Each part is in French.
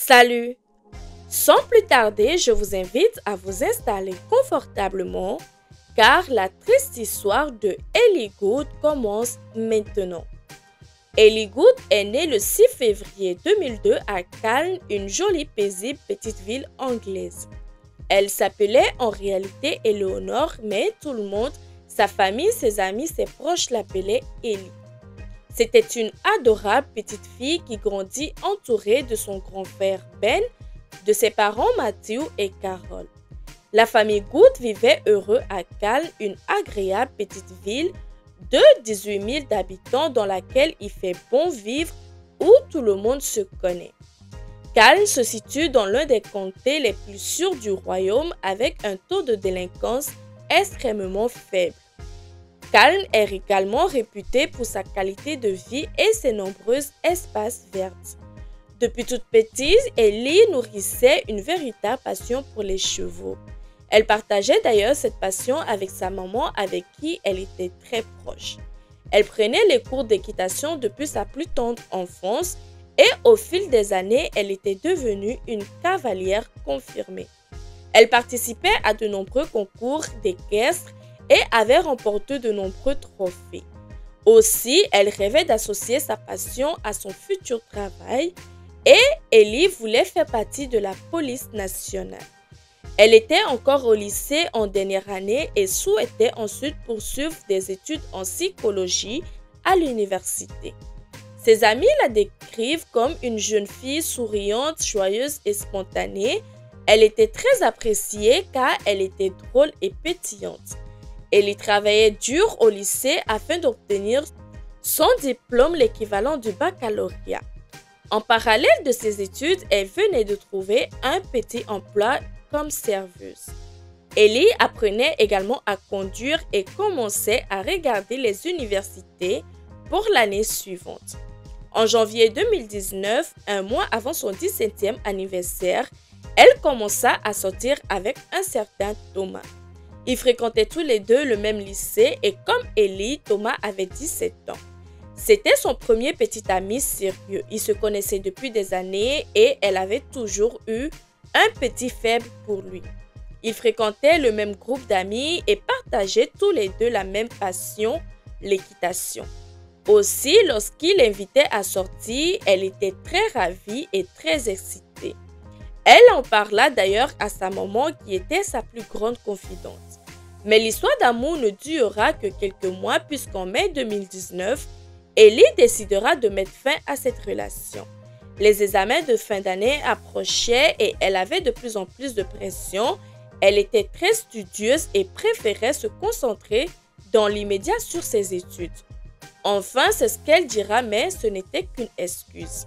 Salut! Sans plus tarder, je vous invite à vous installer confortablement car la triste histoire de Ellie Good commence maintenant. Ellie Good est née le 6 février 2002 à Calne, une jolie paisible petite ville anglaise. Elle s'appelait en réalité Eleanor, mais tout le monde, sa famille, ses amis, ses proches l'appelaient Ellie. C'était une adorable petite fille qui grandit entourée de son grand-père Ben, de ses parents Matthew et Carol. La famille Good vivait heureux à Calne, une agréable petite ville de 18 000 habitants dans laquelle il fait bon vivre, où tout le monde se connaît. Calne se situe dans l'un des comtés les plus sûrs du royaume avec un taux de délinquance extrêmement faible. Calne est également réputé pour sa qualité de vie et ses nombreux espaces verts. Depuis toute petite, Ellie nourrissait une véritable passion pour les chevaux. Elle partageait d'ailleurs cette passion avec sa maman avec qui elle était très proche. Elle prenait les cours d'équitation depuis sa plus tendre enfance et au fil des années, elle était devenue une cavalière confirmée. Elle participait à de nombreux concours d'équestre et avait remporté de nombreux trophées. Aussi, elle rêvait d'associer sa passion à son futur travail et Ellie voulait faire partie de la police nationale. Elle était encore au lycée en dernière année et souhaitait ensuite poursuivre des études en psychologie à l'université. Ses amis la décrivent comme une jeune fille souriante, joyeuse et spontanée. Elle était très appréciée car elle était drôle et pétillante. Elle travaillait dur au lycée afin d'obtenir son diplôme, l'équivalent du baccalauréat. En parallèle de ses études, elle venait de trouver un petit emploi comme serveuse. Ellie apprenait également à conduire et commençait à regarder les universités pour l'année suivante. En janvier 2019, un mois avant son 17e anniversaire, elle commença à sortir avec un certain Thomas. Ils fréquentaient tous les deux le même lycée et comme Ellie, Thomas avait 17 ans. C'était son premier petit ami sérieux. Ils se connaissaient depuis des années et elle avait toujours eu un petit faible pour lui. Ils fréquentaient le même groupe d'amis et partageaient tous les deux la même passion, l'équitation. Aussi, lorsqu'il l'invitait à sortir, elle était très ravie et très excitée. Elle en parla d'ailleurs à sa maman qui était sa plus grande confidente. Mais l'histoire d'amour ne durera que quelques mois puisqu'en mai 2019, Ellie décidera de mettre fin à cette relation. Les examens de fin d'année approchaient et elle avait de plus en plus de pression. Elle était très studieuse et préférait se concentrer dans l'immédiat sur ses études. Enfin, c'est ce qu'elle dira, mais ce n'était qu'une excuse.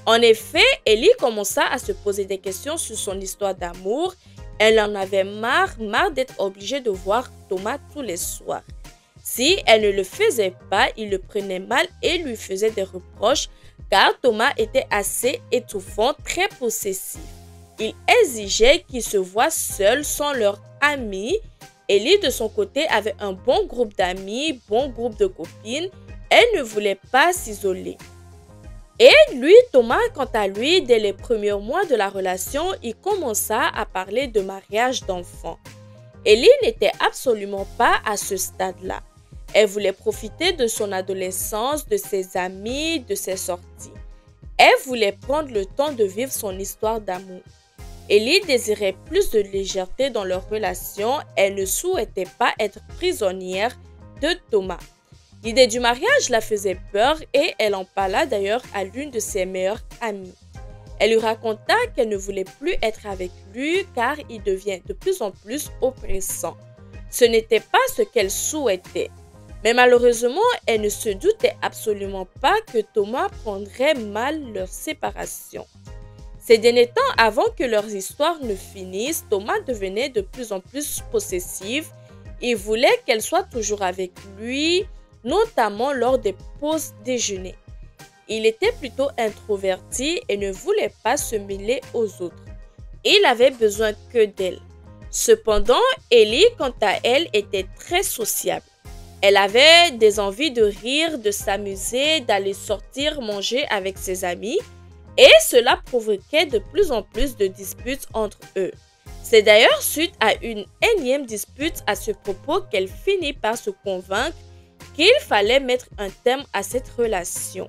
En effet, Ellie commença à se poser des questions sur son histoire d'amour. Elle en avait marre d'être obligée de voir Thomas tous les soirs. Si elle ne le faisait pas, il le prenait mal et lui faisait des reproches car Thomas était assez étouffant, très possessif. Il exigeait qu'ils se voient seuls sans leur ami. Ellie, de son côté, avait un bon groupe d'amis, bon groupe de copines. Elle ne voulait pas s'isoler. Et lui, Thomas, quant à lui, dès les premiers mois de la relation, il commença à parler de mariage d'enfants. Ellie n'était absolument pas à ce stade-là. Elle voulait profiter de son adolescence, de ses amis, de ses sorties. Elle voulait prendre le temps de vivre son histoire d'amour. Ellie désirait plus de légèreté dans leur relation. Elle ne souhaitait pas être prisonnière de Thomas. L'idée du mariage la faisait peur et elle en parla d'ailleurs à l'une de ses meilleures amies. Elle lui raconta qu'elle ne voulait plus être avec lui car il devient de plus en plus oppressant. Ce n'était pas ce qu'elle souhaitait. Mais malheureusement, elle ne se doutait absolument pas que Thomas prendrait mal leur séparation. Ces derniers temps, avant que leurs histoires ne finissent, Thomas devenait de plus en plus possessif. Il voulait qu'elle soit toujours avec lui, notamment lors des pauses déjeuner. Il était plutôt introverti et ne voulait pas se mêler aux autres. Il avait besoin que d'elle. Cependant, Ellie, quant à elle, était très sociable. Elle avait des envies de rire, de s'amuser, d'aller sortir manger avec ses amis. et cela provoquait de plus en plus de disputes entre eux. C'est d'ailleurs suite à une énième dispute à ce propos qu'elle finit par se convaincre qu'il fallait mettre un terme à cette relation.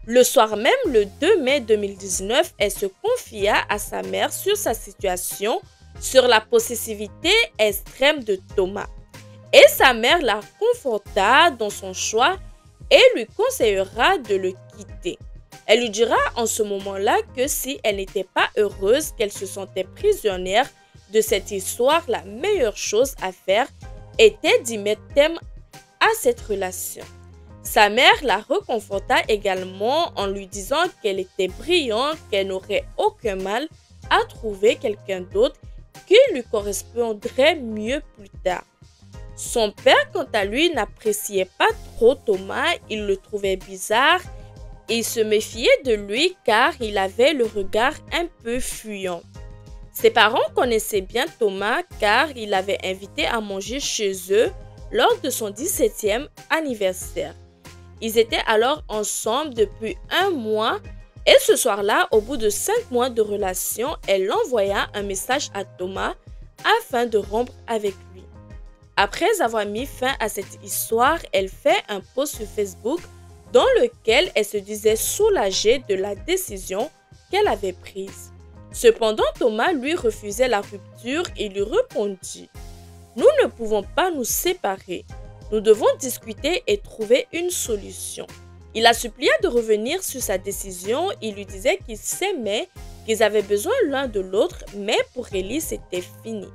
Le soir même, le 2 mai 2019, elle se confia à sa mère sur sa situation, sur la possessivité extrême de Thomas. Et sa mère la conforta dans son choix et lui conseillera de le quitter. Elle lui dira en ce moment-là que si elle n'était pas heureuse, qu'elle se sentait prisonnière de cette histoire, la meilleure chose à faire était d'y mettre terme à cette relation. Sa mère la reconforta également en lui disant qu'elle était brillante, qu'elle n'aurait aucun mal à trouver quelqu'un d'autre qui lui correspondrait mieux plus tard. Son père, quant à lui, n'appréciait pas trop Thomas, il le trouvait bizarre. Il se méfiait de lui car il avait le regard un peu fuyant. Ses parents connaissaient bien Thomas car il l'avait invité à manger chez eux lors de son 17e anniversaire. Ils étaient alors ensemble depuis 1 mois et ce soir-là, au bout de 5 mois de relation, elle envoya un message à Thomas afin de rompre avec lui. Après avoir mis fin à cette histoire, elle fait un post sur Facebook dans lequel elle se disait soulagée de la décision qu'elle avait prise. Cependant, Thomas lui refusait la rupture et lui répondit « Nous ne pouvons pas nous séparer. Nous devons discuter et trouver une solution. » Il la supplia de revenir sur sa décision. Il lui disait qu'ils s'aimaient, qu'ils avaient besoin l'un de l'autre, mais pour Ellie, c'était fini.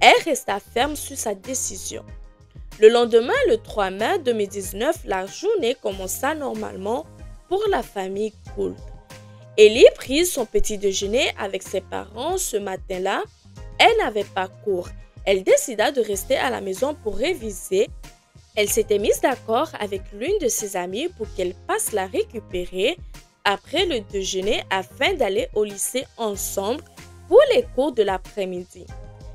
Elle resta ferme sur sa décision. Le lendemain, le 3 mai 2019, la journée commença normalement pour la famille Gould. Ellie prit son petit déjeuner avec ses parents ce matin-là. Elle n'avait pas cours. Elle décida de rester à la maison pour réviser. Elle s'était mise d'accord avec l'une de ses amies pour qu'elle passe la récupérer après le déjeuner afin d'aller au lycée ensemble pour les cours de l'après-midi.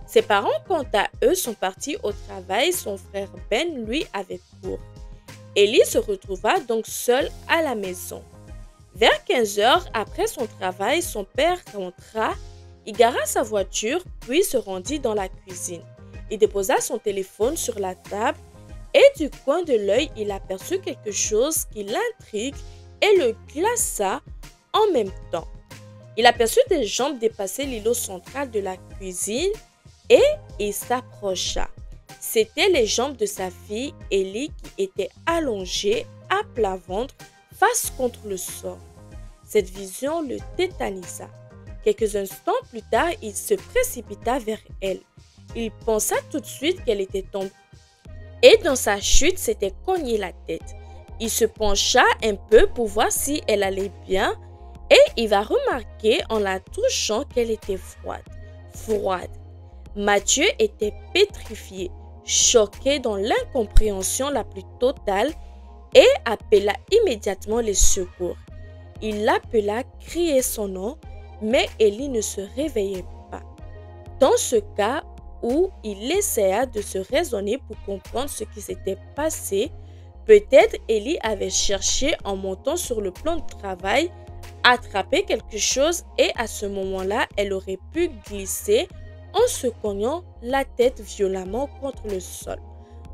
Ses parents, quant à eux, sont partis au travail. Son frère Ben, lui, avait cours. Ellie se retrouva donc seule à la maison. Vers 15 heures, après son travail, son père rentra, il gara sa voiture, puis se rendit dans la cuisine. Il déposa son téléphone sur la table et du coin de l'œil, il aperçut quelque chose qui l'intrigue et le glaça en même temps. Il aperçut des jambes dépasser l'îlot central de la cuisine et il s'approcha. C'étaient les jambes de sa fille Ellie qui étaient allongées à plat ventre face contre le sol. Cette vision le tétanisa. Quelques instants plus tard, il se précipita vers elle. Il pensa tout de suite qu'elle était tombée et dans sa chute s'était cogné la tête. Il se pencha un peu pour voir si elle allait bien et il va remarquer en la touchant qu'elle était froide. Mathieu était pétrifié, choqué dans l'incompréhension la plus totale et appela immédiatement les secours. Il l'appela, criait son nom, mais Ellie ne se réveillait pas. Dans ce cas où il essaya de se raisonner pour comprendre ce qui s'était passé, peut-être Ellie avait cherché en montant sur le plan de travail, attraper quelque chose et à ce moment-là, elle aurait pu glisser en se cognant la tête violemment contre le sol.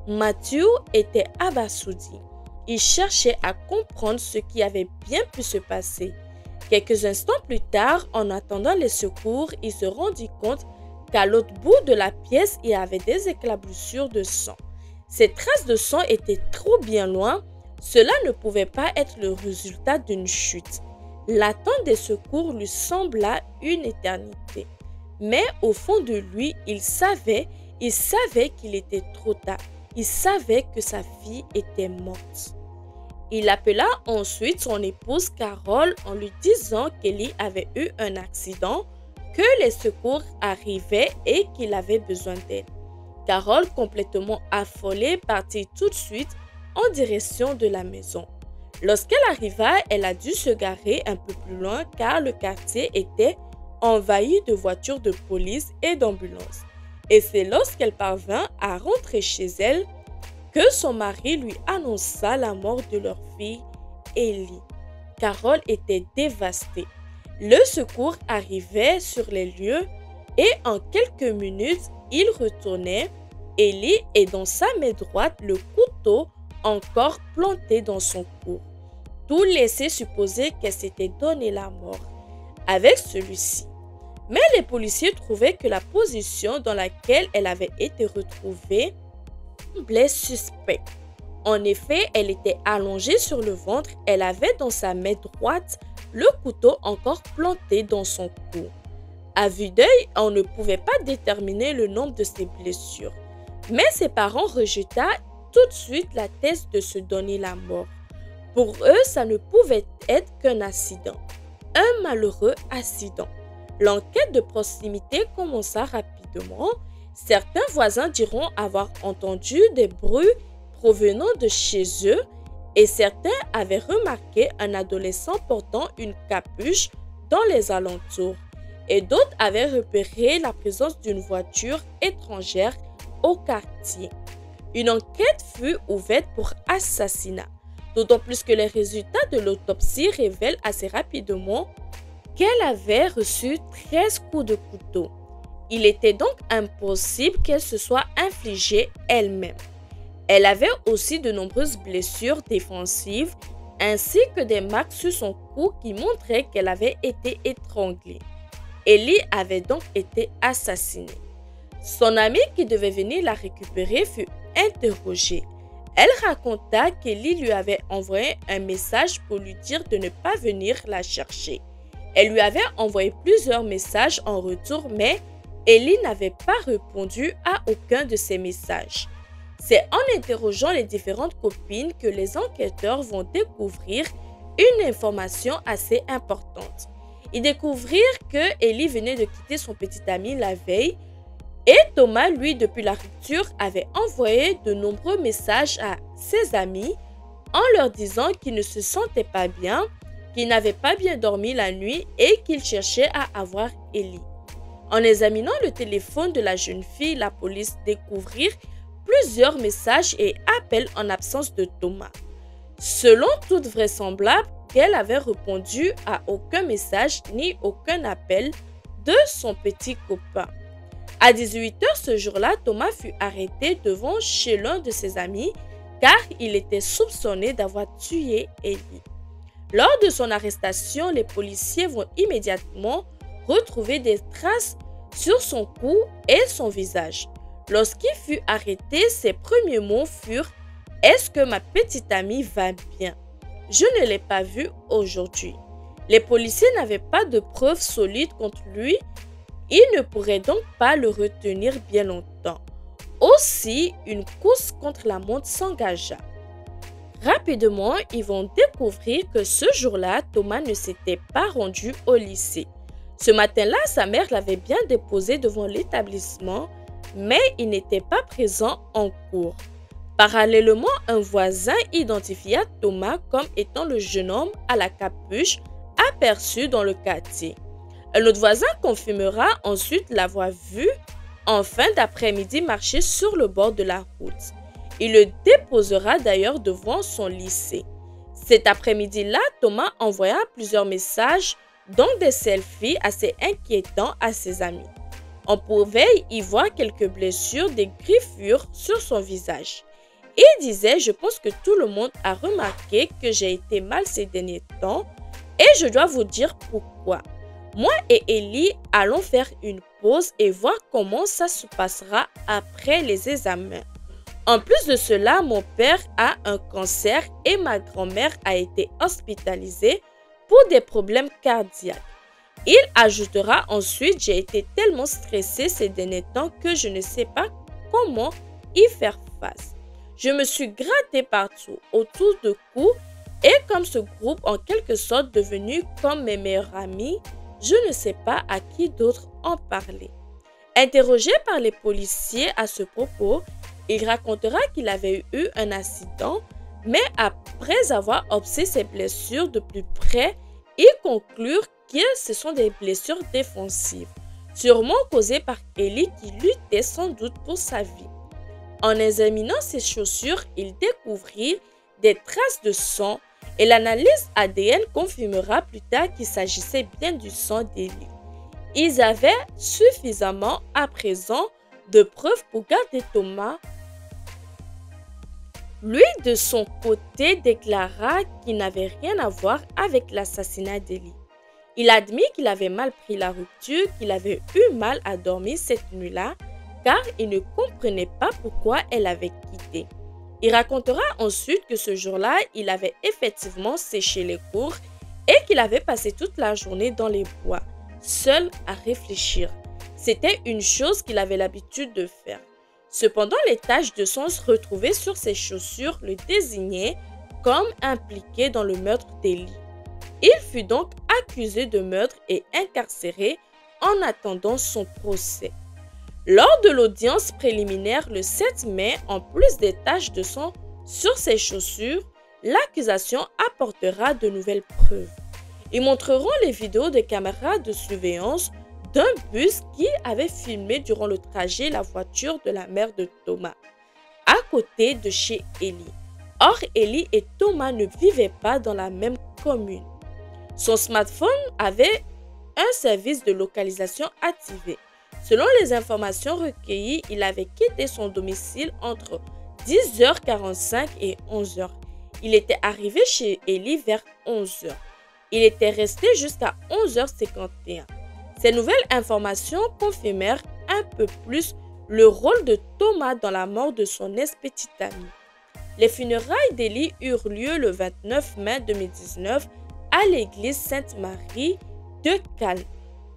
Mathieu était abasourdi. Il cherchait à comprendre ce qui avait bien pu se passer. Quelques instants plus tard, en attendant les secours, il se rendit compte qu'à l'autre bout de la pièce, il y avait des éclaboussures de sang. Ces traces de sang étaient trop bien loin. Cela ne pouvait pas être le résultat d'une chute. L'attente des secours lui sembla une éternité. Mais au fond de lui, il savait qu'il était trop tard. Il savait que sa fille était morte. Il appela ensuite son épouse Carole en lui disant qu'Ellie avait eu un accident, que les secours arrivaient et qu'il avait besoin d'aide. Carole, complètement affolée, partit tout de suite en direction de la maison. Lorsqu'elle arriva, elle a dû se garer un peu plus loin car le quartier était envahi de voitures de police et d'ambulances. Et c'est lorsqu'elle parvint à rentrer chez elle que son mari lui annonça la mort de leur fille, Ellie. Carole était dévastée. Le secours arrivait sur les lieux et en quelques minutes, il retournait. Ellie est dans sa main droite le couteau encore planté dans son cou. Tout laissait supposer qu'elle s'était donné la mort avec celui-ci. Mais les policiers trouvaient que la position dans laquelle elle avait été retrouvée semblait suspecte. En effet, elle était allongée sur le ventre, elle avait dans sa main droite le couteau encore planté dans son cou. À vue d'œil, on ne pouvait pas déterminer le nombre de ses blessures. Mais ses parents rejetaient tout de suite la thèse de se donner la mort. Pour eux, ça ne pouvait être qu'un accident. Un malheureux accident. L'enquête de proximité commença rapidement. Certains voisins diront avoir entendu des bruits provenant de chez eux et certains avaient remarqué un adolescent portant une capuche dans les alentours. Et d'autres avaient repéré la présence d'une voiture étrangère au quartier. Une enquête fut ouverte pour assassinat, d'autant plus que les résultats de l'autopsie révèlent assez rapidement qu'elle avait reçu 13 coups de couteau. Il était donc impossible qu'elle se soit infligée elle-même. Elle avait aussi de nombreuses blessures défensives ainsi que des marques sur son cou qui montraient qu'elle avait été étranglée. Ellie avait donc été assassinée. Son amie qui devait venir la récupérer fut interrogée. Elle raconta qu'Ellie lui avait envoyé un message pour lui dire de ne pas venir la chercher. Elle lui avait envoyé plusieurs messages en retour, mais Ellie n'avait pas répondu à aucun de ces messages. C'est en interrogeant les différentes copines que les enquêteurs vont découvrir une information assez importante. Ils découvrirent que Ellie venait de quitter son petit ami la veille et Thomas, lui, depuis la rupture, avait envoyé de nombreux messages à ses amis en leur disant qu'il ne se sentait pas bien, qu'il n'avait pas bien dormi la nuit et qu'il cherchait à avoir Ellie. En examinant le téléphone de la jeune fille, la police découvrit plusieurs messages et appels en absence de Thomas. Selon toute vraisemblance, qu'elle avait répondu à aucun message ni aucun appel de son petit copain. À 18 h ce jour-là, Thomas fut arrêté devant chez l'un de ses amis car il était soupçonné d'avoir tué Ellie. Lors de son arrestation, les policiers vont immédiatement retrouver des traces sur son cou et son visage. Lorsqu'il fut arrêté, ses premiers mots furent « Est-ce que ma petite amie va bien ? Je ne l'ai pas vue aujourd'hui. » Les policiers n'avaient pas de preuves solides contre lui. Ils ne pourraient donc pas le retenir bien longtemps. Aussi, une course contre la montre s'engagea. Rapidement, ils vont découvrir que ce jour-là, Thomas ne s'était pas rendu au lycée. Ce matin-là, sa mère l'avait bien déposé devant l'établissement, mais il n'était pas présent en cours. Parallèlement, un voisin identifia Thomas comme étant le jeune homme à la capuche aperçu dans le quartier. Un autre voisin confirmera ensuite l'avoir vu en fin d'après-midi marcher sur le bord de la route. Il le déposera d'ailleurs devant son lycée. Cet après-midi-là, Thomas envoya plusieurs messages, dont des selfies assez inquiétants à ses amis. On pouvait y voir quelques blessures, des griffures sur son visage. Il disait « Je pense que tout le monde a remarqué que j'ai été mal ces derniers temps et je dois vous dire pourquoi. Moi et Ellie allons faire une pause et voir comment ça se passera après les examens. En plus de cela, mon père a un cancer et ma grand-mère a été hospitalisée pour des problèmes cardiaques. » Il ajoutera ensuite « J'ai été tellement stressé ces derniers temps que je ne sais pas comment y faire face. Je me suis gratté partout, autour de cou, et comme ce groupe en quelque sorte devenu comme mes meilleurs amis, je ne sais pas à qui d'autre en parler. » Interrogé par les policiers à ce propos, il racontera qu'il avait eu un accident, mais après avoir observé ses blessures de plus près, il conclure que ce sont des blessures défensives, sûrement causées par Ellie qui luttait sans doute pour sa vie. En examinant ses chaussures, il découvrit des traces de sang et l'analyse ADN confirmera plus tard qu'il s'agissait bien du sang d'Eli. Ils avaient suffisamment à présent de preuves pour garder Thomas. Lui, de son côté, déclara qu'il n'avait rien à voir avec l'assassinat d'Eli. Il admit qu'il avait mal pris la rupture, qu'il avait eu mal à dormir cette nuit-là, car il ne comprenait pas pourquoi elle avait quitté. Il racontera ensuite que ce jour-là, il avait effectivement séché les cours et qu'il avait passé toute la journée dans les bois, seul à réfléchir. C'était une chose qu'il avait l'habitude de faire. Cependant, les taches de sang retrouvées sur ses chaussures le désignaient comme impliqué dans le meurtre d'Eli. Il fut donc accusé de meurtre et incarcéré en attendant son procès. Lors de l'audience préliminaire le 7 mai, en plus des taches de sang sur ses chaussures, l'accusation apportera de nouvelles preuves. Ils montreront les vidéos des caméras de surveillance d'un bus qui avait filmé durant le trajet la voiture de la mère de Thomas, à côté de chez Eli. Or, Eli et Thomas ne vivaient pas dans la même commune. Son smartphone avait un service de localisation activé. Selon les informations recueillies, il avait quitté son domicile entre 10h45 et 11h. Il était arrivé chez Eli vers 11h. Il était resté jusqu'à 11h51. Ces nouvelles informations confirmèrent un peu plus le rôle de Thomas dans la mort de son ex-petite amie. Les funérailles d'Eli eurent lieu le 29 mai 2019 à l'église Sainte-Marie de Calne.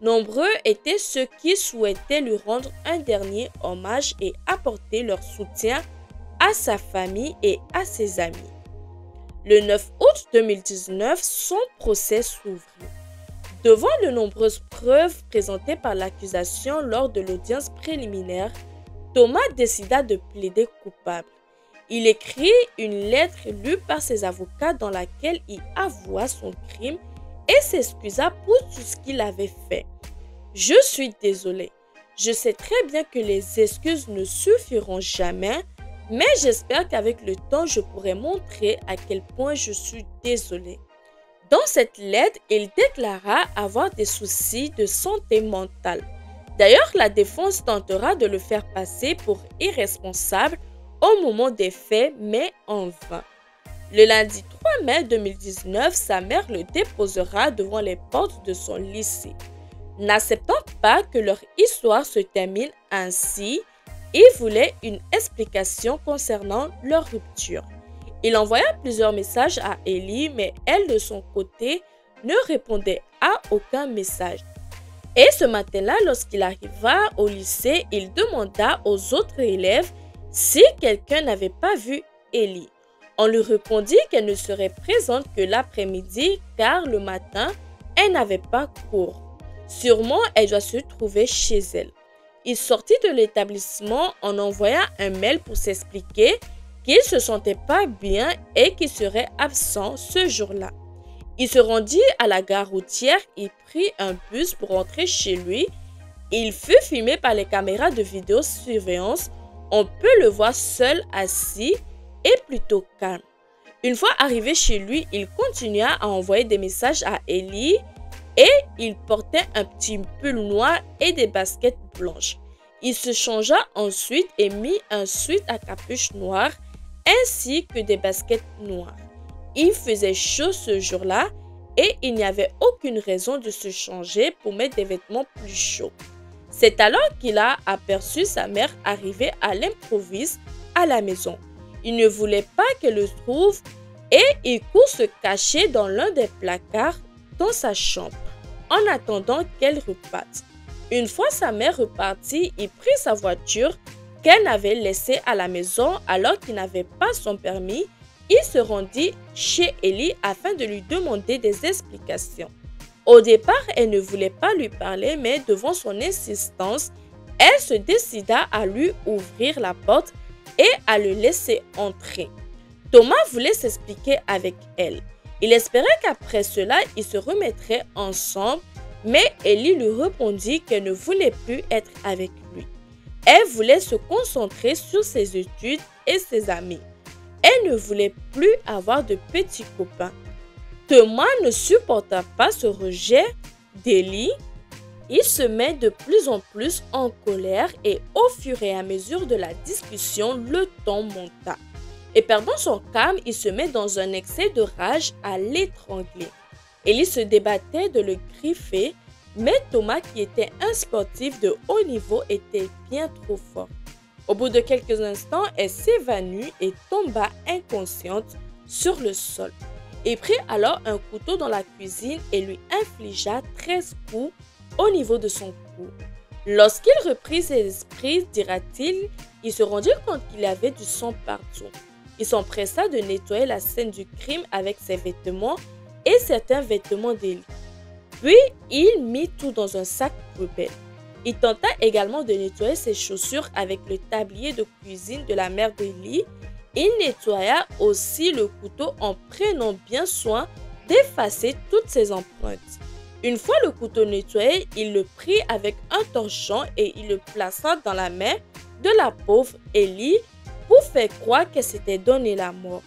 Nombreux étaient ceux qui souhaitaient lui rendre un dernier hommage et apporter leur soutien à sa famille et à ses amis. Le 9 août 2019, son procès s'ouvrit. Devant de nombreuses preuves présentées par l'accusation lors de l'audience préliminaire, Thomas décida de plaider coupable. Il écrit une lettre lue par ses avocats dans laquelle il avoua son crime et s'excusa pour tout ce qu'il avait fait. « Je suis désolé. Je sais très bien que les excuses ne suffiront jamais, mais j'espère qu'avec le temps, je pourrai montrer à quel point je suis désolé. » Dans cette lettre, il déclara avoir des soucis de santé mentale. D'ailleurs, la défense tentera de le faire passer pour irresponsable au moment des faits, mais en vain. Le lundi 3 mai 2019, sa mère le déposera devant les portes de son lycée. N'acceptant pas que leur histoire se termine ainsi, il voulait une explication concernant leur rupture. Il envoya plusieurs messages à Eli, mais elle, de son côté, ne répondait à aucun message. Et ce matin-là, lorsqu'il arriva au lycée, il demanda aux autres élèves si quelqu'un n'avait pas vu Eli. On lui répondit qu'elle ne serait présente que l'après-midi, car le matin, elle n'avait pas cours. Sûrement, elle doit se trouver chez elle. Il sortit de l'établissement en envoyant un mail pour s'expliquer qu'il ne se sentait pas bien et qu'il serait absent ce jour-là. Il se rendit à la gare routière et prit un bus pour rentrer chez lui. Il fut filmé par les caméras de vidéosurveillance. On peut le voir seul, assis et plutôt calme. Une fois arrivé chez lui, il continua à envoyer des messages à Eli et il portait un petit pull noir et des baskets blanches. Il se changea ensuite et mit un sweat à capuche noire ainsi que des baskets noires. Il faisait chaud ce jour-là et il n'y avait aucune raison de se changer pour mettre des vêtements plus chauds. C'est alors qu'il a aperçu sa mère arriver à l'improviste à la maison. Il ne voulait pas qu'elle le trouve et il court se cacher dans l'un des placards dans sa chambre en attendant qu'elle reparte. Une fois sa mère repartie, il prit sa voiture qu'elle avait laissée à la maison alors qu'il n'avait pas son permis. Il se rendit chez Eli afin de lui demander des explications. Au départ, elle ne voulait pas lui parler, mais devant son insistance, elle se décida à lui ouvrir la porte et à le laisser entrer. Thomas voulait s'expliquer avec elle. Il espérait qu'après cela, ils se remettraient ensemble, mais Eli lui répondit qu'elle ne voulait plus être avec lui. Elle voulait se concentrer sur ses études et ses amis. Elle ne voulait plus avoir de petits copains. Thomas ne supporta pas ce rejet d'Élie. Il se met de plus en plus en colère et au fur et à mesure de la discussion, le ton monta. Et perdant son calme, il se met dans un excès de rage à l'étrangler. Élie se débattait de le griffer, mais Thomas, qui était un sportif de haut niveau, était bien trop fort. Au bout de quelques instants, elle s'évanouit et tomba inconsciente sur le sol. Il prit alors un couteau dans la cuisine et lui infligea 13 coups au niveau de son cou. Lorsqu'il reprit ses esprits, dira-t-il, il se rendit compte qu'il y avait du sang partout. Il s'empressa de nettoyer la scène du crime avec ses vêtements et certains vêtements d'Élie. Puis, il mit tout dans un sac poubelle. Il tenta également de nettoyer ses chaussures avec le tablier de cuisine de la mère d'Élie. Il nettoya aussi le couteau en prenant bien soin d'effacer toutes ses empreintes. Une fois le couteau nettoyé, il le prit avec un torchon et il le plaça dans la main de la pauvre Élie pour faire croire qu'elle s'était donné la mort.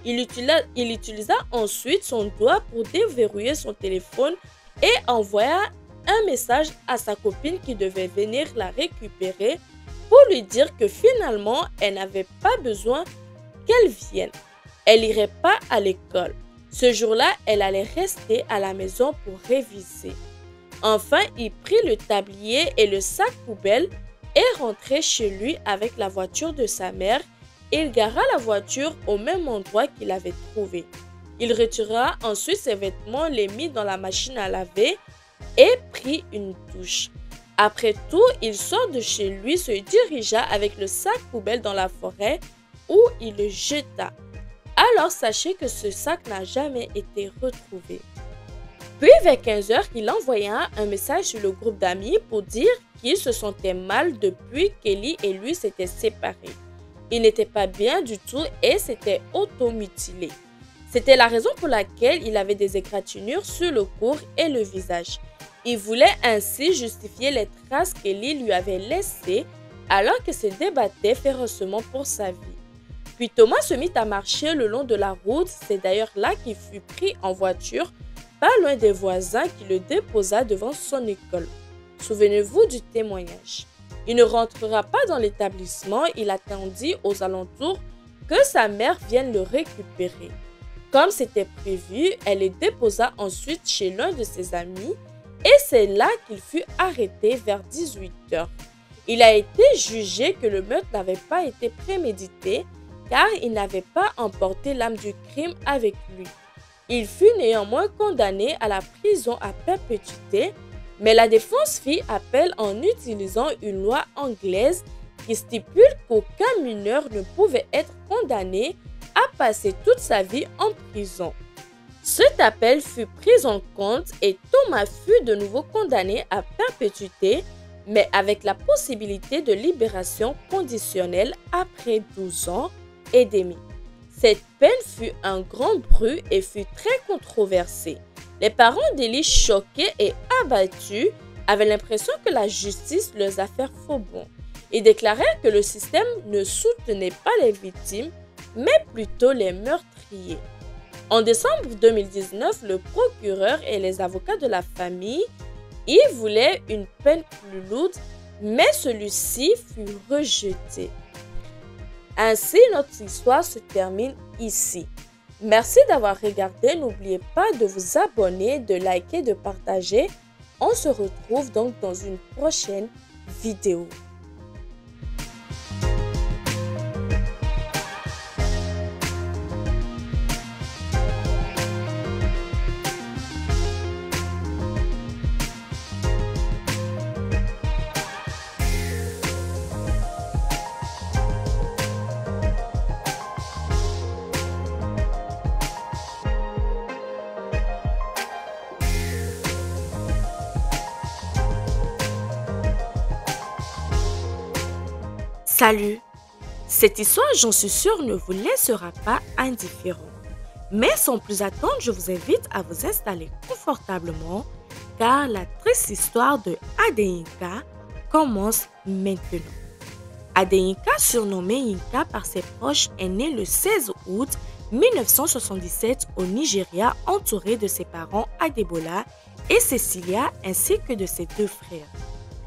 Il utilisa ensuite son doigt pour déverrouiller son téléphone et envoya un message à sa copine qui devait venir la récupérer pour lui dire que finalement, elle n'avait pas besoin qu'elle vienne. Elle n'irait pas à l'école. Ce jour-là, elle allait rester à la maison pour réviser. Enfin, il prit le tablier et le sac poubelle et rentrait chez lui avec la voiture de sa mère. Il gara la voiture au même endroit qu'il avait trouvé. Il retira ensuite ses vêtements, les mit dans la machine à laver et prit une douche. Après tout, il sort de chez lui, se dirigea avec le sac poubelle dans la forêt où il le jeta. Alors sachez que ce sac n'a jamais été retrouvé. Puis vers 15 h, il envoya un message sur le groupe d'amis pour dire qu'il se sentait mal depuis qu'Élie et lui s'étaient séparés. Il n'était pas bien du tout et s'était auto-mutilé. C'était la raison pour laquelle il avait des égratignures sur le cou et le visage. Il voulait ainsi justifier les traces qu'Élie lui avait laissées alors qu'il se débattait férocement pour sa vie. Puis Thomas se mit à marcher le long de la route. C'est d'ailleurs là qu'il fut pris en voiture, pas loin des voisins qui le déposa devant son école. Souvenez-vous du témoignage. Il ne rentrera pas dans l'établissement, il attendit aux alentours que sa mère vienne le récupérer. Comme c'était prévu, elle le déposa ensuite chez l'un de ses amis et c'est là qu'il fut arrêté vers 18 h. Il a été jugé que le meurtre n'avait pas été prémédité car il n'avait pas emporté l'âme du crime avec lui. Il fut néanmoins condamné à la prison à perpétuité, mais la défense fit appel en utilisant une loi anglaise qui stipule qu'aucun mineur ne pouvait être condamné à passer toute sa vie en prison. Cet appel fut pris en compte et Thomas fut de nouveau condamné à perpétuité, mais avec la possibilité de libération conditionnelle après 12 ans et demi. Cette peine fut un grand bruit et fut très controversée. Les parents d'Élie, choqués et abattus, avaient l'impression que la justice leur a fait faux bond. Ils déclarèrent que le système ne soutenait pas les victimes, mais plutôt les meurtriers. En décembre 2019, le procureur et les avocats de la famille y voulaient une peine plus lourde, mais celui-ci fut rejeté. Ainsi, notre histoire se termine ici. Merci d'avoir regardé. N'oubliez pas de vous abonner, de liker, de partager. On se retrouve donc dans une prochaine vidéo. Salut! Cette histoire, j'en suis sûre, ne vous laissera pas indifférent. Mais sans plus attendre, je vous invite à vous installer confortablement car la triste histoire de Adeyinka commence maintenant. Adeyinka, surnommé Yinka par ses proches, est né le 16 août 1977 au Nigeria entouré de ses parents Adebola et Cecilia ainsi que de ses deux frères.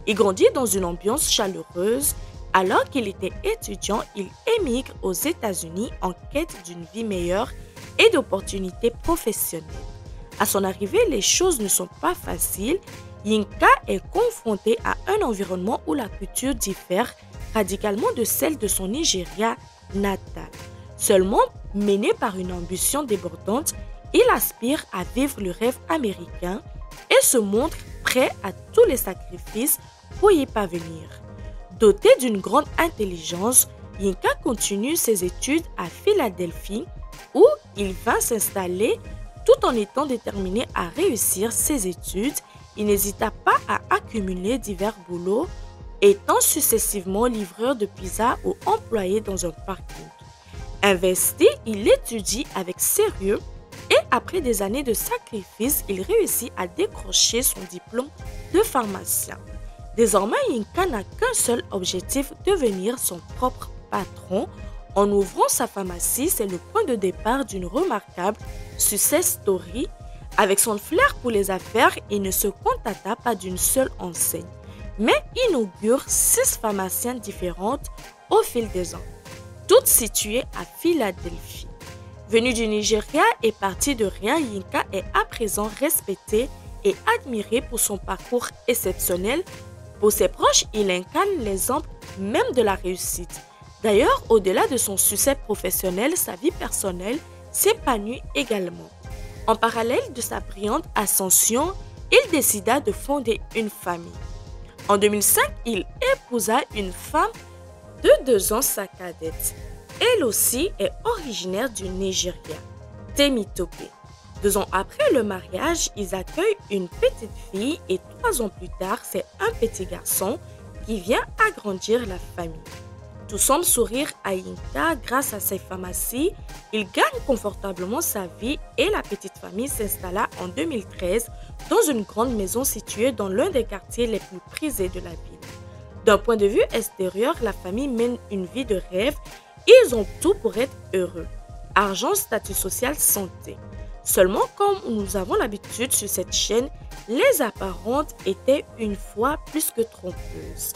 Il grandit dans une ambiance chaleureuse. Alors qu'il était étudiant, il émigre aux États-Unis en quête d'une vie meilleure et d'opportunités professionnelles. À son arrivée, les choses ne sont pas faciles. Yinka est confronté à un environnement où la culture diffère radicalement de celle de son Nigeria natal. Seulement mené par une ambition débordante, il aspire à vivre le rêve américain et se montre prêt à tous les sacrifices pour y parvenir. Doté d'une grande intelligence, Yinka continue ses études à Philadelphie où il va s'installer tout en étant déterminé à réussir ses études. Il n'hésita pas à accumuler divers boulots, étant successivement livreur de pizza ou employé dans un parking. Investi, il étudie avec sérieux et après des années de sacrifices, il réussit à décrocher son diplôme de pharmacien. Désormais, Yinka n'a qu'un seul objectif, devenir son propre patron. En ouvrant sa pharmacie, c'est le point de départ d'une remarquable success story. Avec son flair pour les affaires, il ne se contenta pas d'une seule enseigne, mais inaugure 6 pharmaciennes différentes au fil des ans, toutes situées à Philadelphie. Venu du Nigeria et parti de rien, Yinka est à présent respecté et admiré pour son parcours exceptionnel. Pour ses proches, il incarne l'exemple même de la réussite. D'ailleurs, au-delà de son succès professionnel, sa vie personnelle s'épanouit également. En parallèle de sa brillante ascension, il décida de fonder une famille. En 2005, il épousa une femme de 2 ans, sa cadette. Elle aussi est originaire du Nigeria, Temitope. 2 ans après le mariage, ils accueillent une petite fille et 3 ans plus tard, c'est un petit garçon qui vient agrandir la famille. Tout semble sourire à Yinka grâce à ses pharmacies. Il gagne confortablement sa vie et la petite famille s'installa en 2013 dans une grande maison située dans l'un des quartiers les plus prisés de la ville. D'un point de vue extérieur, la famille mène une vie de rêve. Ils ont tout pour être heureux. Argent, statut social, santé. Seulement, comme nous avons l'habitude sur cette chaîne, les apparentes étaient une fois plus que trompeuses.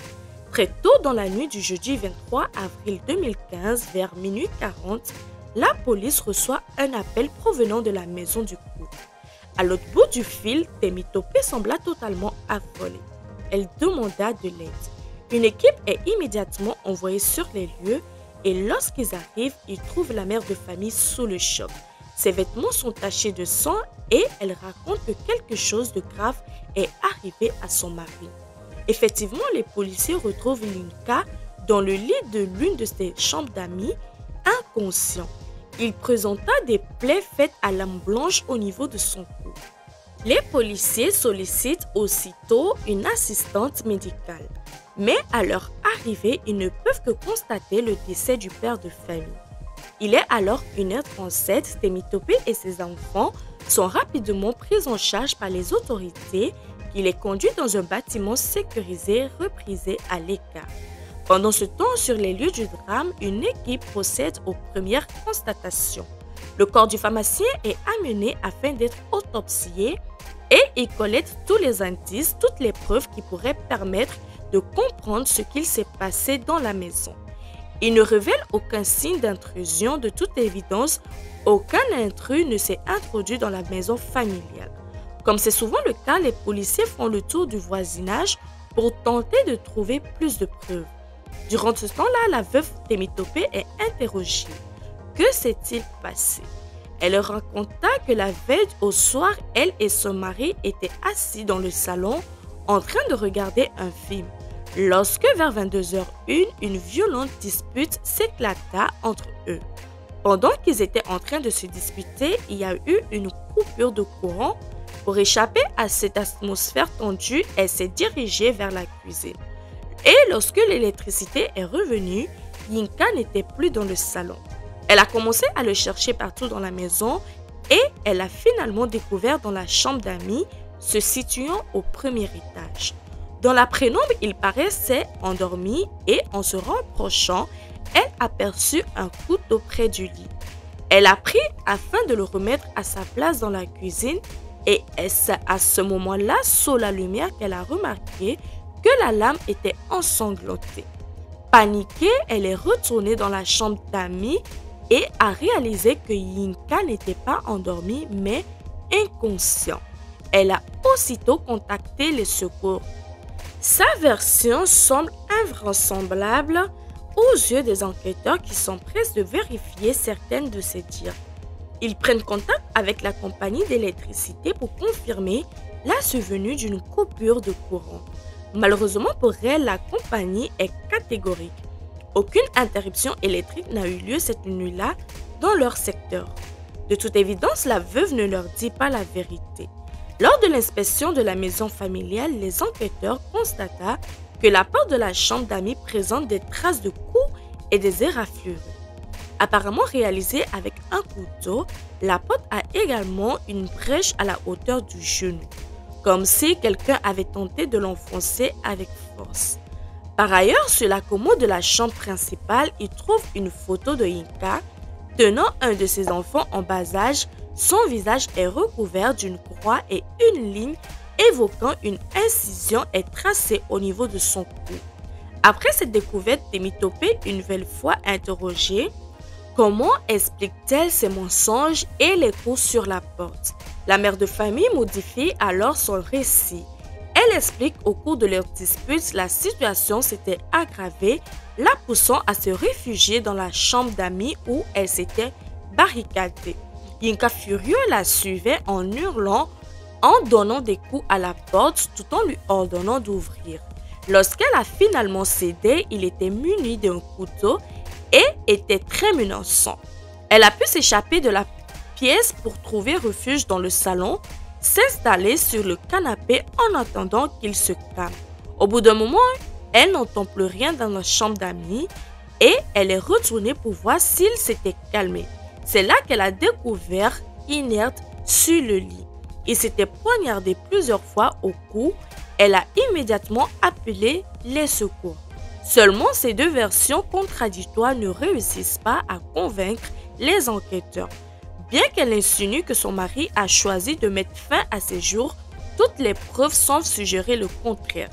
Très tôt dans la nuit du jeudi 23 avril 2015, vers minuit 40, la police reçoit un appel provenant de la maison du couple. À l'autre bout du fil, Temitope sembla totalement affolée. Elle demanda de l'aide. Une équipe est immédiatement envoyée sur les lieux et lorsqu'ils arrivent, ils trouvent la mère de famille sous le choc. Ses vêtements sont tachés de sang et elle raconte que quelque chose de grave est arrivé à son mari. Effectivement, les policiers retrouvent Yinka dans le lit de l'une de ses chambres d'amis, inconscient. Il présenta des plaies faites à lame blanche au niveau de son cou. Les policiers sollicitent aussitôt une assistante médicale. Mais à leur arrivée, ils ne peuvent que constater le décès du père de famille. Il est alors 1h37, Temitope et ses enfants sont rapidement pris en charge par les autorités qui les conduit dans un bâtiment sécurisé reprisé à l'écart. Pendant ce temps, sur les lieux du drame, une équipe procède aux premières constatations. Le corps du pharmacien est amené afin d'être autopsié et il collecte tous les indices, toutes les preuves qui pourraient permettre de comprendre ce qu'il s'est passé dans la maison. Il ne révèle aucun signe d'intrusion. De toute évidence, aucun intrus ne s'est introduit dans la maison familiale. Comme c'est souvent le cas, les policiers font le tour du voisinage pour tenter de trouver plus de preuves. Durant ce temps-là, la veuve Temitope est interrogée. Que s'est-il passé? Elle raconta que la veille au soir, elle et son mari étaient assis dans le salon en train de regarder un film. Lorsque vers 22h01, une violente dispute s'éclata entre eux. Pendant qu'ils étaient en train de se disputer, il y a eu une coupure de courant. Pour échapper à cette atmosphère tendue, elle s'est dirigée vers la cuisine. Et lorsque l'électricité est revenue, Yinka n'était plus dans le salon. Elle a commencé à le chercher partout dans la maison et elle a finalement découvert dans la chambre d'amis se situant au premier étage. Dans la pénombre, il paraissait endormi et en se rapprochant, elle aperçut un couteau près du lit. Elle a pris afin de le remettre à sa place dans la cuisine et c'est à ce moment-là, sous la lumière, qu'elle a remarqué que la lame était ensanglantée. Paniquée, elle est retournée dans la chambre d'Ami et a réalisé que Yinka n'était pas endormi mais inconscient. Elle a aussitôt contacté les secours. Sa version semble invraisemblable aux yeux des enquêteurs qui s'empressent de vérifier certaines de ses dires. Ils prennent contact avec la compagnie d'électricité pour confirmer la survenue d'une coupure de courant. Malheureusement pour elle, la compagnie est catégorique. Aucune interruption électrique n'a eu lieu cette nuit-là dans leur secteur. De toute évidence, la veuve ne leur dit pas la vérité. Lors de l'inspection de la maison familiale, les enquêteurs constata que la porte de la chambre d'Ami présente des traces de coups et des éraflures. Apparemment réalisée avec un couteau, la porte a également une brèche à la hauteur du genou, comme si quelqu'un avait tenté de l'enfoncer avec force. Par ailleurs, sur la commode de la chambre principale, il trouve une photo de Yinka tenant un de ses enfants en bas âge. Son visage est recouvert d'une croix et une ligne évoquant une incision est tracée au niveau de son cou. Après cette découverte, Temitope, une nouvelle fois interrogée, comment explique-t-elle ces mensonges et les coups sur la porte? La mère de famille modifie alors son récit. Elle explique au cours de leur dispute, la situation s'était aggravée, la poussant à se réfugier dans la chambre d'Ami où elle s'était barricadée. Yinka furieux la suivait en hurlant, en donnant des coups à la porte tout en lui ordonnant d'ouvrir. Lorsqu'elle a finalement cédé, il était muni d'un couteau et était très menaçant. Elle a pu s'échapper de la pièce pour trouver refuge dans le salon, s'installer sur le canapé en attendant qu'il se calme. Au bout d'un moment, elle n'entend plus rien dans la chambre d'Ami et elle est retournée pour voir s'il s'était calmé. C'est là qu'elle a découvert inerte sur le lit. Il s'était poignardé plusieurs fois au cou. Elle a immédiatement appelé les secours. Seulement, ces deux versions contradictoires ne réussissent pas à convaincre les enquêteurs. Bien qu'elle insinue que son mari a choisi de mettre fin à ses jours, toutes les preuves semblent suggérer le contraire.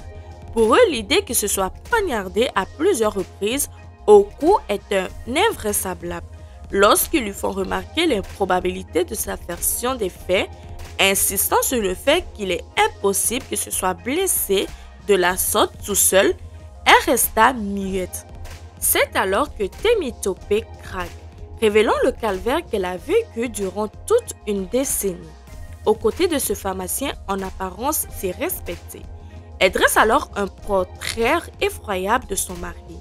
Pour eux, l'idée que ce soit poignardé à plusieurs reprises au cou est invraisemblable. Lorsqu'ils lui font remarquer l'improbabilité de sa version des faits, insistant sur le fait qu'il est impossible que ce soit blessé de la sorte tout seul, elle resta muette. C'est alors que Temitope craque, révélant le calvaire qu'elle a vécu durant toute une décennie. Aux côtés de ce pharmacien en apparence si respecté, elle dresse alors un portrait effroyable de son mari.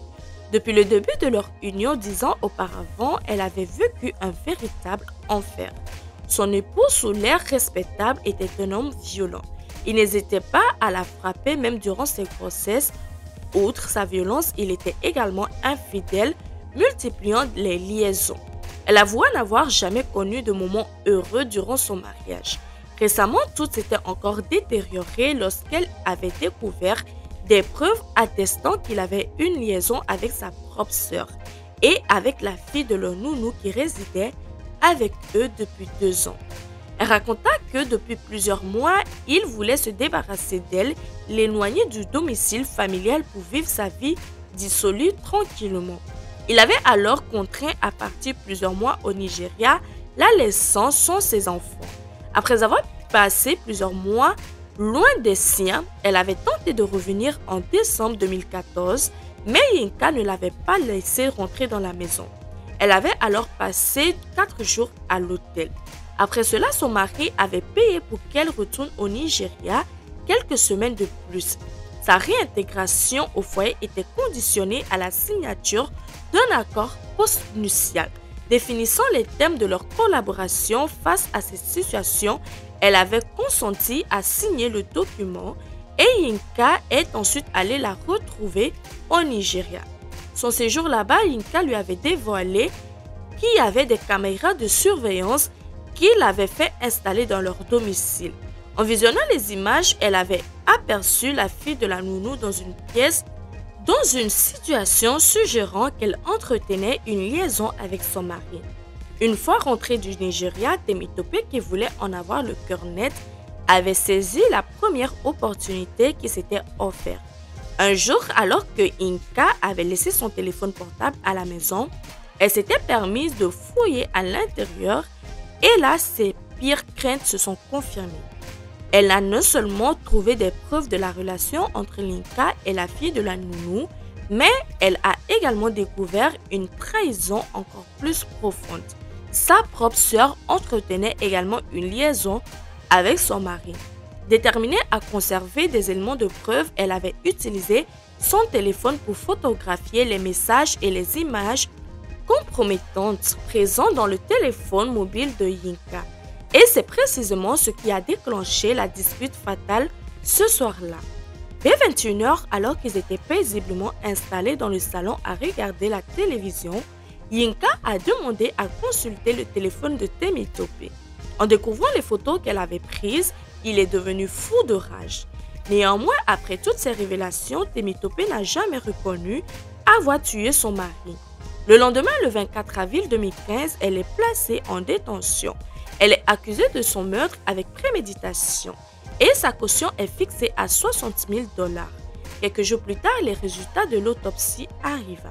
Depuis le début de leur union 10 ans auparavant, elle avait vécu un véritable enfer. Son époux, sous l'air respectable, était un homme violent. Il n'hésitait pas à la frapper même durant ses grossesses. Outre sa violence, il était également infidèle, multipliant les liaisons. Elle avoua n'avoir jamais connu de moment heureux durant son mariage. Récemment, tout s'était encore détérioré lorsqu'elle avait découvert des preuves attestant qu'il avait une liaison avec sa propre sœur et avec la fille de leur nounou qui résidait avec eux depuis 2 ans. Elle raconta que depuis plusieurs mois, il voulait se débarrasser d'elle, l'éloigner du domicile familial pour vivre sa vie dissolue tranquillement. Il avait alors contraint à partir plusieurs mois au Nigeria, la laissant sans ses enfants. Après avoir passé plusieurs mois loin des siens, elle avait tenté de revenir en décembre 2014, mais Yinka ne l'avait pas laissé rentrer dans la maison. Elle avait alors passé 4 jours à l'hôtel. Après cela, son mari avait payé pour qu'elle retourne au Nigeria quelques semaines de plus. Sa réintégration au foyer était conditionnée à la signature d'un accord postnuptial. Définissant les thèmes de leur collaboration face à cette situation, elle avait consenti à signer le document et Yinka est ensuite allée la retrouver au Nigeria. Son séjour là-bas, Yinka lui avait dévoilé qu'il y avait des caméras de surveillance qu'il avait fait installer dans leur domicile. En visionnant les images, elle avait aperçu la fille de la nounou dans une pièce, dans une situation suggérant qu'elle entretenait une liaison avec son mari. Une fois rentré du Nigeria, Temitope, qui voulait en avoir le cœur net, avait saisi la première opportunité qui s'était offerte. Un jour, alors que Yinka avait laissé son téléphone portable à la maison, elle s'était permise de fouiller à l'intérieur et là, ses pires craintes se sont confirmées. Elle a non seulement trouvé des preuves de la relation entre Yinka et la fille de la nounou, mais elle a également découvert une trahison encore plus profonde. Sa propre sœur entretenait également une liaison avec son mari. Déterminée à conserver des éléments de preuve, elle avait utilisé son téléphone pour photographier les messages et les images compromettantes présentes dans le téléphone mobile de Yinka. Et c'est précisément ce qui a déclenché la dispute fatale ce soir-là. Dès 21h, alors qu'ils étaient paisiblement installés dans le salon à regarder la télévision, Yinka a demandé à consulter le téléphone de Temitope. En découvrant les photos qu'elle avait prises, il est devenu fou de rage. Néanmoins, après toutes ces révélations, Temitope n'a jamais reconnu avoir tué son mari. Le lendemain, le 24 avril 2015, elle est placée en détention. Elle est accusée de son meurtre avec préméditation et sa caution est fixée à 60 000 $. Quelques jours plus tard, les résultats de l'autopsie arrivent.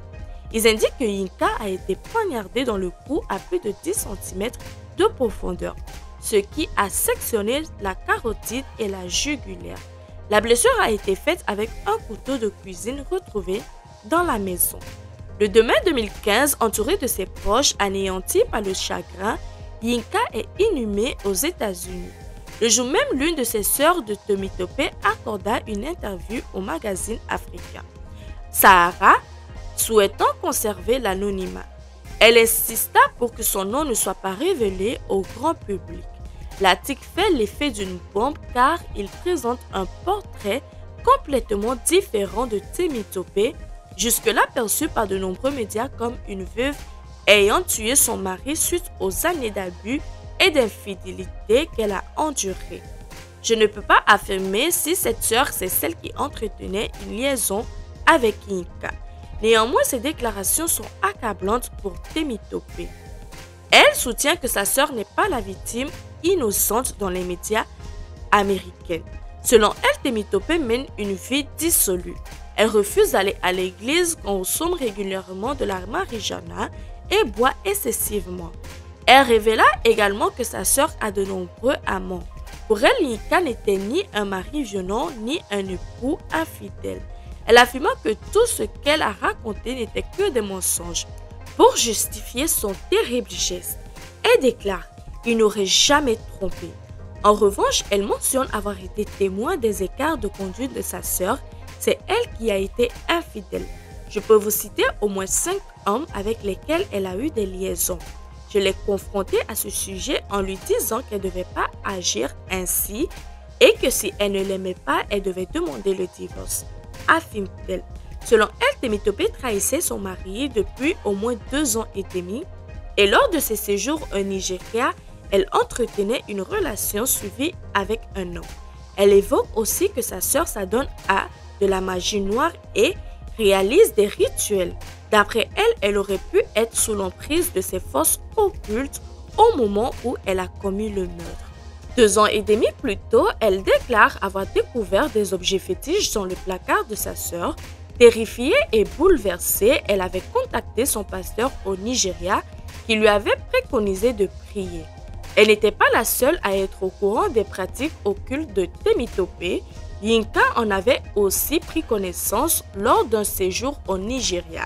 Ils indiquent que Yinka a été poignardée dans le cou à plus de 10 cm de profondeur, ce qui a sectionné la carotide et la jugulaire. La blessure a été faite avec un couteau de cuisine retrouvé dans la maison. Le 2 mai 2015, entouré de ses proches, anéanti par le chagrin, Yinka est inhumée aux États-Unis. Le jour même, l'une de ses sœurs de Temitope accorda une interview au magazine africain. Sahara, souhaitant conserver l'anonymat, elle insista pour que son nom ne soit pas révélé au grand public. L'article fait l'effet d'une bombe car il présente un portrait complètement différent de Temitope, jusque-là perçue par de nombreux médias comme une veuve ayant tué son mari suite aux années d'abus et d'infidélité qu'elle a endurées. Je ne peux pas affirmer si cette sœur c'est celle qui entretenait une liaison avec Yinka. Néanmoins, ces déclarations sont accablantes pour Temitope. Elle soutient que sa sœur n'est pas la victime innocente dans les médias américains. Selon elle, Temitope mène une vie dissolue. Elle refuse d'aller à l'église, consomme régulièrement de la marijuana et boit excessivement. Elle révéla également que sa sœur a de nombreux amants. Pour elle, Yinka n'était ni un mari violent ni un époux infidèle. Elle affirma que tout ce qu'elle a raconté n'était que des mensonges. Pour justifier son terrible geste, elle déclare qu'il n'aurait jamais trompé. En revanche, elle mentionne avoir été témoin des écarts de conduite de sa sœur. C'est elle qui a été infidèle. Je peux vous citer au moins 5 hommes avec lesquels elle a eu des liaisons. Je l'ai confrontée à ce sujet en lui disant qu'elle ne devait pas agir ainsi et que si elle ne l'aimait pas, elle devait demander le divorce, affirme-t-elle. Selon elle, Temitope trahissait son mari depuis au moins 2 ans et demi et lors de ses séjours au Nigeria, elle entretenait une relation suivie avec un homme. Elle évoque aussi que sa sœur s'adonne à de la magie noire et réalise des rituels. D'après elle, elle aurait pu être sous l'emprise de ces forces occultes au moment où elle a commis le meurtre. 2 ans et demi plus tôt, elle déclare avoir découvert des objets fétiches dans le placard de sa sœur. Terrifiée et bouleversée, elle avait contacté son pasteur au Nigeria qui lui avait préconisé de prier. Elle n'était pas la seule à être au courant des pratiques occultes de Temitope. Yinka en avait aussi pris connaissance lors d'un séjour au Nigeria.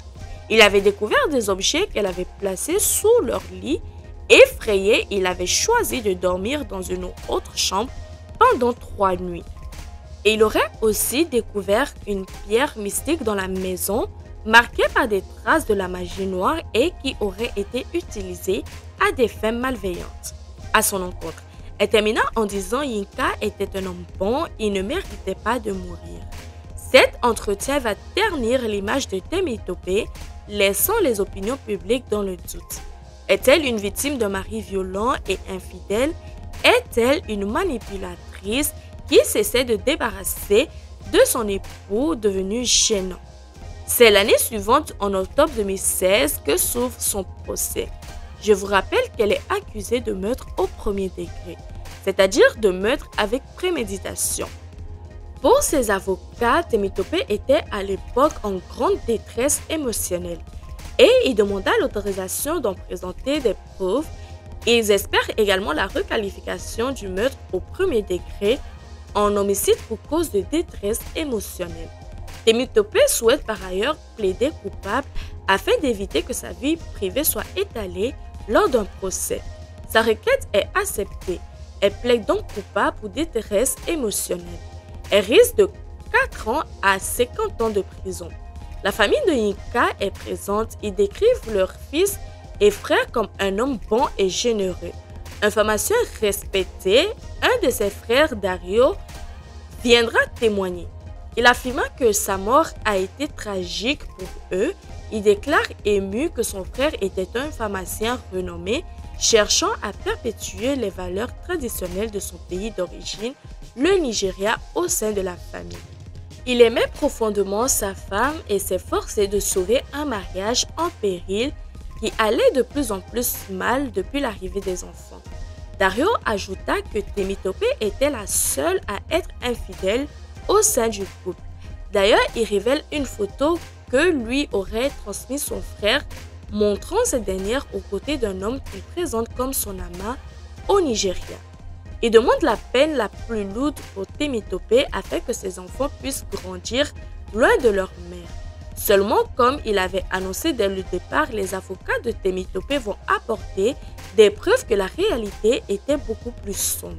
Il avait découvert des objets qu'elle avait placés sous leur lit. Effrayé, il avait choisi de dormir dans une autre chambre pendant 3 nuits. Et il aurait aussi découvert une pierre mystique dans la maison, marquée par des traces de la magie noire et qui aurait été utilisée à des fins malveillantes. À son encontre, elle termina en disant Yinka était un homme bon, il ne méritait pas de mourir. Cet entretien va ternir l'image de Temitope, laissant les opinions publiques dans le doute. Est-elle une victime d'un mari violent et infidèle? Est-elle une manipulatrice qui s'essaie de débarrasser de son époux devenu gênant? C'est l'année suivante, en octobre 2016, que s'ouvre son procès. Je vous rappelle qu'elle est accusée de meurtre au premier degré, c'est-à-dire de meurtre avec préméditation. Pour ses avocats, Temitope était à l'époque en grande détresse émotionnelle et il demanda l'autorisation d'en présenter des preuves. Ils espèrent également la requalification du meurtre au premier degré en homicide pour cause de détresse émotionnelle. Temitope souhaite par ailleurs plaider coupable afin d'éviter que sa vie privée soit étalée lors d'un procès. Sa requête est acceptée. Elle plaide donc coupable pour détresse émotionnelle. Elle risque de 4 ans à 50 ans de prison. La famille de Yinka est présente. Ils décrivent leur fils et frère comme un homme bon et généreux. Un pharmacien respecté, un de ses frères, Dario, viendra témoigner. Il affirma que sa mort a été tragique pour eux. Il déclare ému que son frère était un pharmacien renommé, cherchant à perpétuer les valeurs traditionnelles de son pays d'origine, le Nigeria, au sein de la famille. Il aimait profondément sa femme et s'efforçait de sauver un mariage en péril qui allait de plus en plus mal depuis l'arrivée des enfants. Dario ajouta que Temitope était la seule à être infidèle au sein du couple. D'ailleurs, il révèle une photo que lui aurait transmise son frère, montrant cette dernière aux côtés d'un homme qu'il présente comme son amant au Nigeria. Il demande la peine la plus lourde pour Temitope afin que ses enfants puissent grandir loin de leur mère. Seulement, comme il avait annoncé dès le départ, les avocats de Temitope vont apporter des preuves que la réalité était beaucoup plus sombre.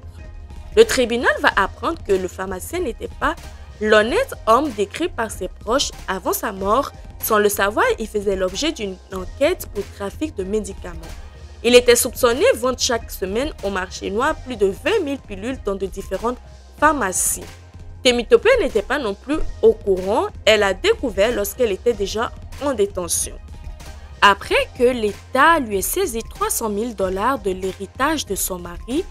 Le tribunal va apprendre que le pharmacien n'était pas l'honnête homme décrit par ses proches avant sa mort. Sans le savoir, il faisait l'objet d'une enquête pour trafic de médicaments. Il était soupçonné de vendre chaque semaine au marché noir plus de 20 000 pilules dans de différentes pharmacies. Temitope n'était pas non plus au courant, elle a découvert lorsqu'elle était déjà en détention. Après que l'État lui ait saisi 300 000 $ de l'héritage de son mari,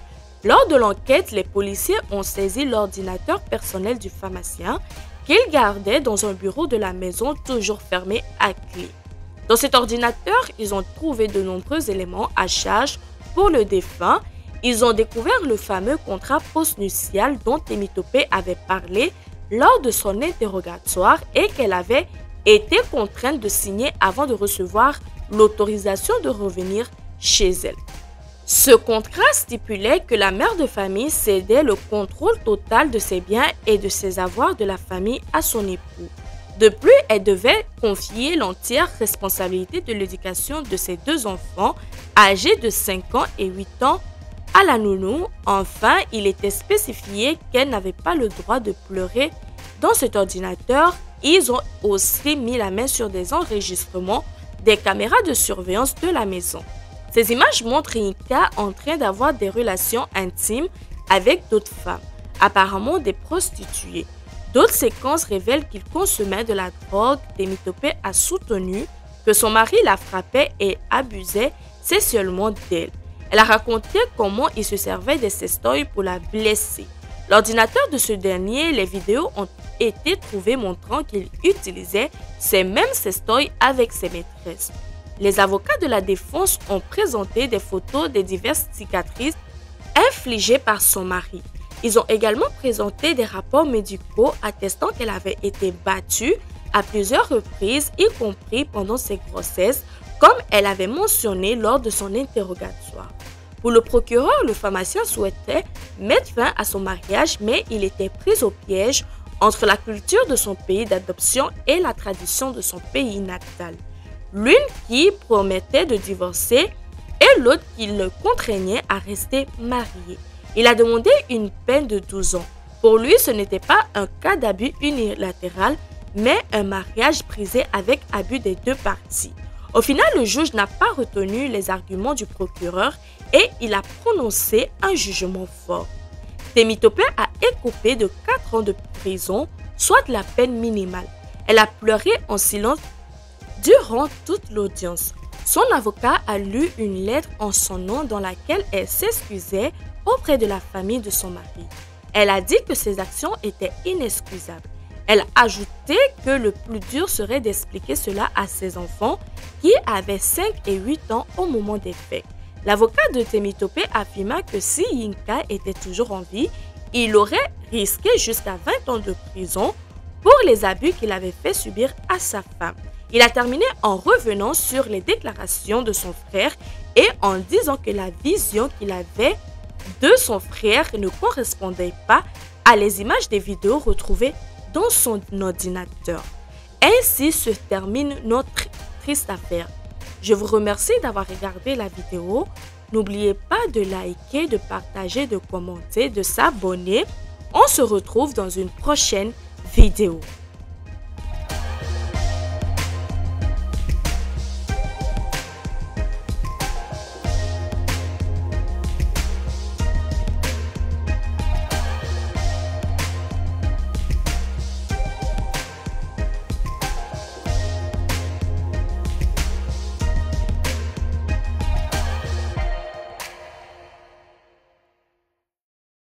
lors de l'enquête, les policiers ont saisi l'ordinateur personnel du pharmacien qu'il gardait dans un bureau de la maison toujours fermé à clé. Dans cet ordinateur, ils ont trouvé de nombreux éléments à charge pour le défunt. Ils ont découvert le fameux contrat postnuptial dont Temitope avait parlé lors de son interrogatoire et qu'elle avait été contrainte de signer avant de recevoir l'autorisation de revenir chez elle. Ce contrat stipulait que la mère de famille cédait le contrôle total de ses biens et de ses avoirs de la famille à son époux. De plus, elle devait confier l'entière responsabilité de l'éducation de ses 2 enfants, âgés de 5 ans et 8 ans, à la nounou. Enfin, il était spécifié qu'elle n'avait pas le droit de pleurer dans cet ordinateur. Ils ont aussi mis la main sur des enregistrements des caméras de surveillance de la maison. Ces images montrent Yinka en train d'avoir des relations intimes avec d'autres femmes, apparemment des prostituées. D'autres séquences révèlent qu'il consommait de la drogue. Temitope a soutenu que son mari la frappait et abusait sexuellement d'elle. Elle a raconté comment il se servait des sextoys pour la blesser. L'ordinateur de ce dernier, les vidéos ont été trouvées montrant qu'il utilisait ces mêmes sextoys avec ses maîtresses. Les avocats de la défense ont présenté des photos des diverses cicatrices infligées par son mari. Ils ont également présenté des rapports médicaux attestant qu'elle avait été battue à plusieurs reprises, y compris pendant ses grossesses, comme elle avait mentionné lors de son interrogatoire. Pour le procureur, le pharmacien souhaitait mettre fin à son mariage, mais il était pris au piège entre la culture de son pays d'adoption et la tradition de son pays natal. L'une qui promettait de divorcer et l'autre qui le contraignait à rester marié. Il a demandé une peine de 12 ans. Pour lui, ce n'était pas un cas d'abus unilatéral, mais un mariage brisé avec abus des 2 parties. Au final, le juge n'a pas retenu les arguments du procureur et il a prononcé un jugement fort. Temitope a écopé de 4 ans de prison, soit la peine minimale. Elle a pleuré en silence durant toute l'audience. Son avocat a lu une lettre en son nom dans laquelle elle s'excusait auprès de la famille de son mari. Elle a dit que ses actions étaient inexcusables. Elle ajoutait que le plus dur serait d'expliquer cela à ses enfants qui avaient 5 et 8 ans au moment des faits. L'avocat de Temitope affirma que si Yinka était toujours en vie, il aurait risqué jusqu'à 20 ans de prison pour les abus qu'il avait fait subir à sa femme. Il a terminé en revenant sur les déclarations de son frère et en disant que la vision qu'il avait de son frère ne correspondait pas à les images des vidéos retrouvées dans son ordinateur. Ainsi se termine notre triste affaire. Je vous remercie d'avoir regardé la vidéo. N'oubliez pas de liker, de partager, de commenter, de s'abonner. On se retrouve dans une prochaine vidéo.